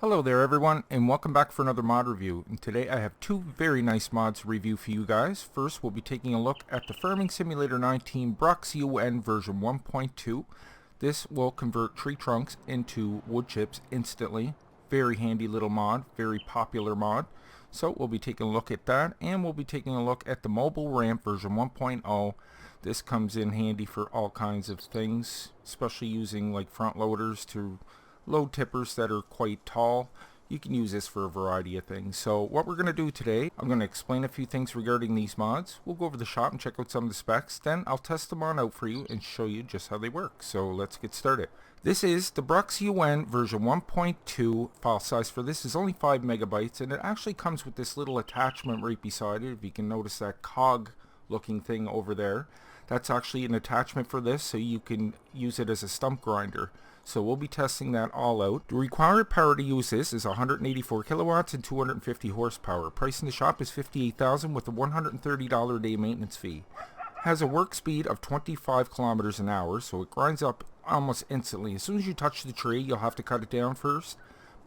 Hello there everyone, and welcome back for another mod review. And today I have two very nice mods to review for you guys. First, we'll be taking a look at the Farming Simulator 19 Bruks UN version 1.2. This will convert tree trunks into wood chips instantly. Very handy little mod, very popular mod. So we'll be taking a look at that, and we'll be taking a look at the mobile ramp version 1.0. This comes in handy for all kinds of things, especially using like front loaders to load tippers that are quite tall. You can use this for a variety of things. So what we're going to do today, I'm going to explain a few things regarding these mods. We'll go over the shop and check out some of the specs. Then I'll test them on out for you and show you just how they work. So let's get started. This is the Bruks UN version 1.2. File size for this is only 5 megabytes, and it actually comes with this little attachment right beside it. If you can notice that cog looking thing over there, that's actually an attachment for this, so you can use it as a stump grinder. So we'll be testing that all out. The required power to use this is 184 kilowatts and 250 horsepower. Price in the shop is $58,000 with a $130 a day maintenance fee. Has a work speed of 25 kilometers an hour, so it grinds up almost instantly. As soon as you touch the tree, you'll have to cut it down first,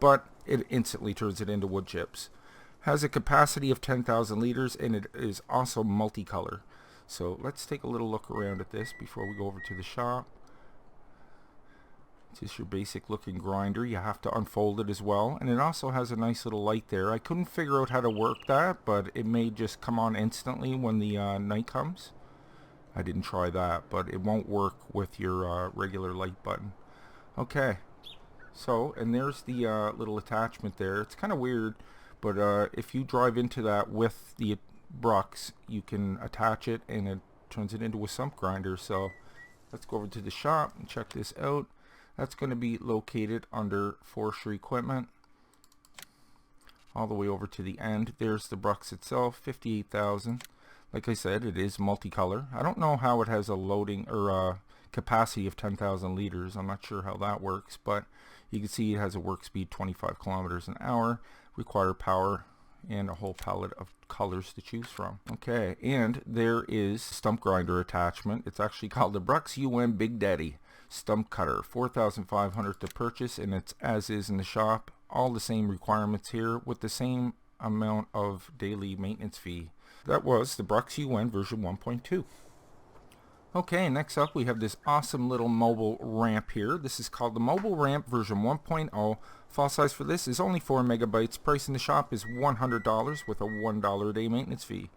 but it instantly turns it into wood chips. Has a capacity of 10,000 liters, and it is also multicolor. So let's take a little look around at this before we go over to the shop. It's just your basic looking grinder. You have to unfold it as well, and it also has a nice little light there. I couldn't figure out how to work that, but it may just come on instantly when the night comes. I didn't try that, but it won't work with your regular light button. Okay, so, and there's the little attachment there. It's kind of weird, but if you drive into that with the Bruks, you can attach it and it turns it into a stump grinder. So let's go over to the shop and check this out. That's going to be located under forestry equipment. All the way over to the end, there's the Bruks itself, 58,000. Like I said, it is multicolor. I don't know how it has a loading or capacity of 10,000 liters. I'm not sure how that works, but you can see it has a work speed 25 kilometers an hour, required power, and a whole palette of colors to choose from. Okay, and there is stump grinder attachment. It's actually called the Bruks UN Big Daddy Stump Cutter, $4,500 to purchase, and it's as is in the shop. All the same requirements here with the same amount of daily maintenance fee. That was the Bruks UN version 1.2. Okay, next up we have this awesome little mobile ramp here. This is called the Mobile Ramp version 1.0. File size for this is only 4 megabytes. Price in the shop is $100 with a $1 a day maintenance fee.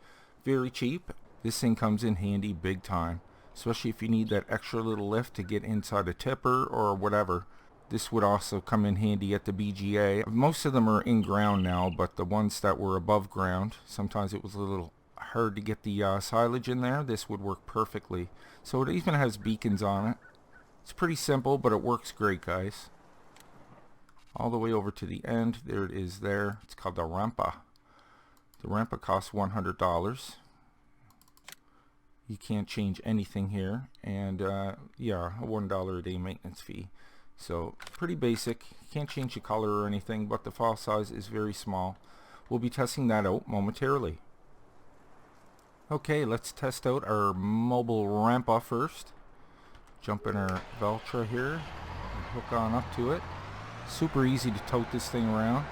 Very cheap. This thing comes in handy big time, especially if you need that extra little lift to get inside a tipper or whatever. This would also come in handy at the BGA. Most of them are in ground now, but the ones that were above ground, sometimes it was a little hard to get the silage in there. This would work perfectly. So it even has beacons on it. It's pretty simple, but it works great, guys. All the way over to the end, there it is there. It's called the Rampa. The Rampa costs $100. You can't change anything here, and yeah, a $1 a day maintenance fee. So pretty basic. You can't change the color or anything, but the file size is very small. We'll be testing that out momentarily. Okay, let's test out our mobile rampa first. Jump in our Valtra here and hook on up to it. Super easy to tote this thing around.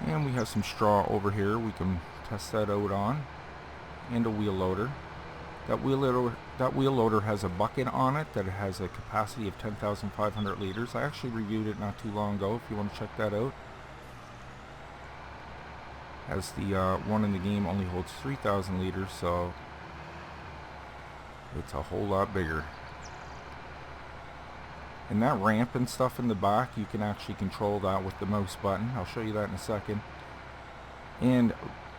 And we have some straw over here we can test that out on, and a wheel loader. That wheel loader has a bucket on it that has a capacity of 10,500 liters. I actually reviewed it not too long ago if you want to check that out. As the one in the game only holds 3,000 liters, so it's a whole lot bigger. And that ramp and stuff in the back, you can actually control that with the mouse button. I'll show you that in a second. And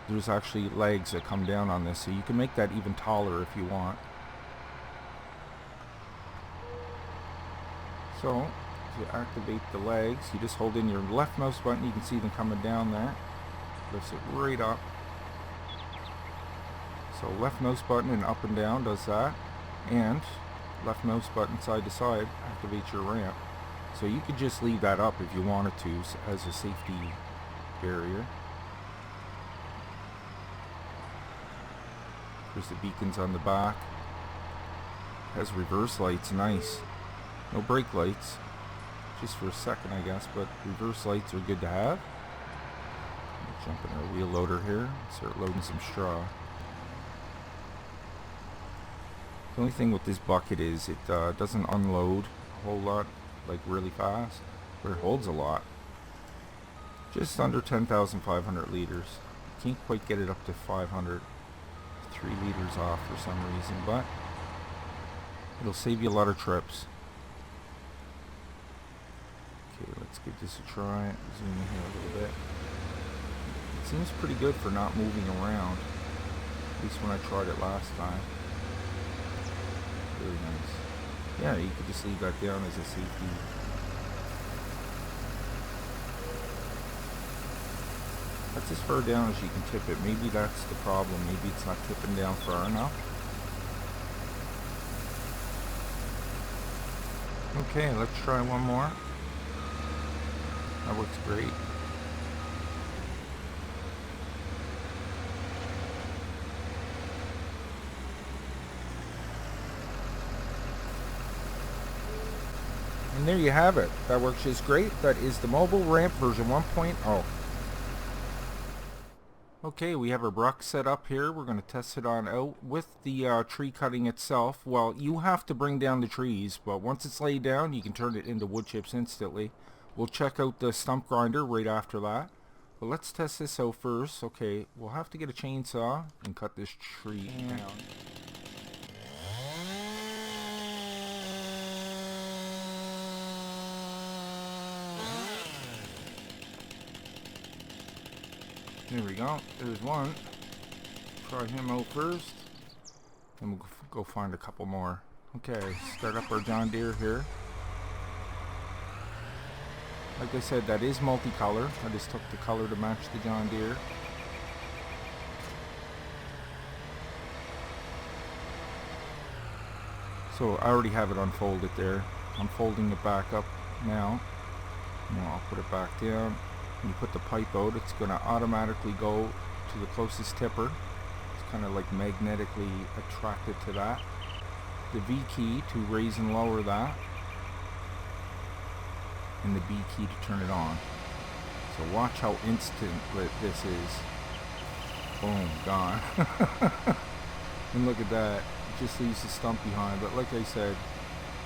there's actually legs that come down on this, so you can make that even taller if you want. So to activate the legs, you just hold in your left mouse button. You can see them coming down there. Lifts it right up. So left mouse button and up and down does that, and left mouse button side to side activates your ramp. So you could just leave that up if you wanted to as a safety barrier. There's the beacons on the back. Has reverse lights, nice. No brake lights. just for a second, I guess, but reverse lights are good to have. Jump in our wheel loader here, start loading some straw. The only thing with this bucket is it doesn't unload a whole lot, like really fast, but it holds a lot. Just under 10,500 liters. Can't quite get it up to 500. 3 liters off for some reason, but it'll save you a lot of trips. Okay, let's give this a try. Zoom in here a little bit. It seems pretty good for not moving around, at least when I tried it last time. Really nice. Yeah, you could just leave that down as a safety. That's as far down as you can tip it. Maybe that's the problem. Maybe it's not tipping down far enough. Okay, let's try one more. That works great. And there you have it. That works just great. That is the mobile ramp version 1.0. Okay, we have our Brux set up here. We're going to test it on out with the tree cutting itself. Well, you have to bring down the trees, but once it's laid down, you can turn it into wood chips instantly. We'll check out the stump grinder right after that. But let's test this out first. Okay, we'll have to get a chainsaw and cut this tree down. There we go. There's one. Try him out first. Then we'll go find a couple more. Okay, start up our John Deere here. Like I said, that is multicolor. I just took the color to match the John Deere. So I already have it unfolded there. I'm folding it back up now. Now I'll put it back down. When you put the pipe out, it's going to automatically go to the closest tipper. It's kind of like magnetically attracted to that. The V key to raise and lower that. And the B key to turn it on. So watch how instant this is. Boom, gone. And look at that. It just leaves the stump behind. But like I said,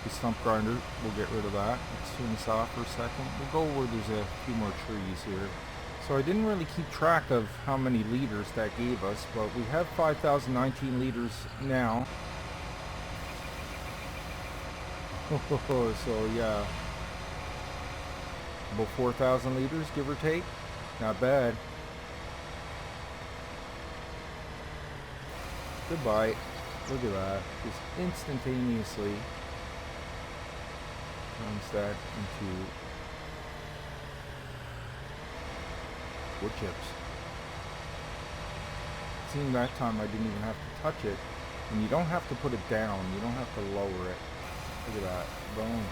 the stump grinder, we'll get rid of that. Let's turn this off for a second. We'll go where there's a few more trees here. So I didn't really keep track of how many liters that gave us, but we have 5,019 liters now. So yeah, about 4,000 liters, give or take. Not bad. Goodbye. Look at that. Just instantaneously turns that into wood chips. It seemed that time I didn't even have to touch it. And you don't have to put it down. You don't have to lower it. Look at that. Boom.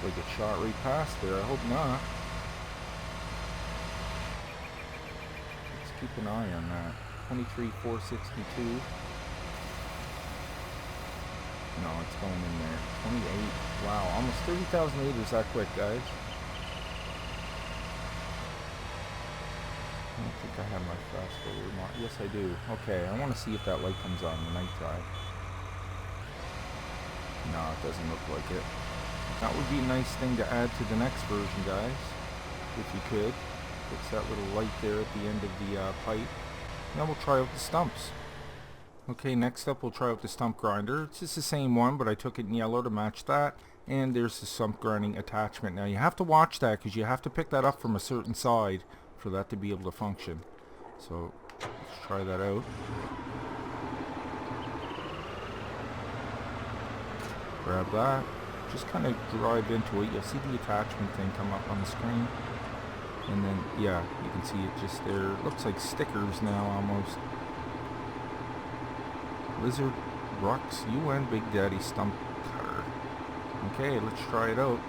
Like it shot right past there. I hope not. Let's keep an eye on that. 23,462. No, it's going in there. 28. Wow, almost 30,000 liters that quick, guys. I don't think I have my fast forward mark. Yes, I do. Okay, I want to see if that light comes on the nighttime. No, it doesn't look like it. That would be a nice thing to add to the next version, guys, if you could. It's that little light there at the end of the pipe. Now we'll try out the stumps. Okay, next up we'll try out the stump grinder. It's just the same one, but I took it in yellow to match that. And there's the stump grinding attachment. Now you have to watch that because you have to pick that up from a certain side for that to be able to function. So let's try that out. Grab that. Just kind of drive into it. You'll see the attachment thing come up on the screen. And then, yeah, you can see it just there. It looks like stickers now almost. Lizard, Bruks, UN Big Daddy Stump Cutter. Okay, let's try it out.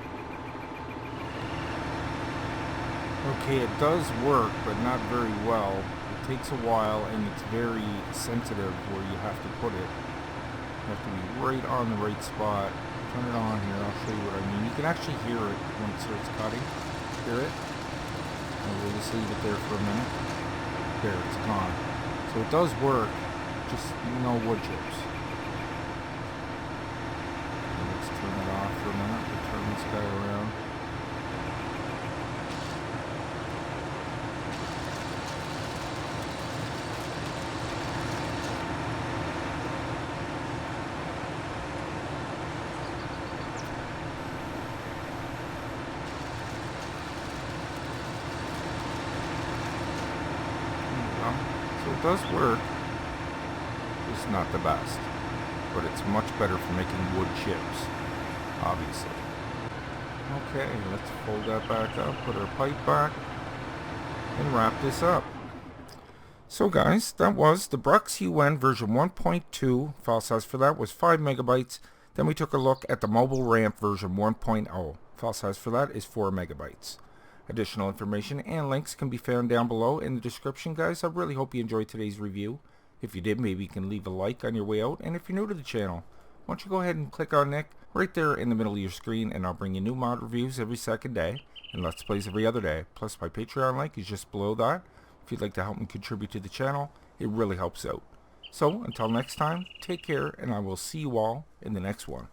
Okay, it does work, but not very well. It takes a while, and it's very sensitive where you have to put it. You have to be right on the right spot. Turn it on here, I'll show you what I mean. You can actually hear it when it starts cutting. Hear it? And we'll just leave it there for a minute. There, it's gone. So it does work, just no wood chips. And let's turn it off for a minute. We'll turn this guy around. So it does work, it's not the best, but it's much better for making wood chips, obviously. Okay, let's fold that back up, put our pipe back, and wrap this up. So guys, that was the Bruks UN version 1.2. File size for that was 5 megabytes. Then we took a look at the mobile ramp version 1.0. File size for that is 4 megabytes. Additional information and links can be found down below in the description, guys. I really hope you enjoyed today's review. If you did, maybe you can leave a like on your way out. And if you're new to the channel, why don't you go ahead and click on Nick right there in the middle of your screen, and I'll bring you new mod reviews every second day and Let's Plays every other day. Plus my Patreon link is just below that. If you'd like to help me contribute to the channel, it really helps out. So until next time, take care, and I will see you all in the next one.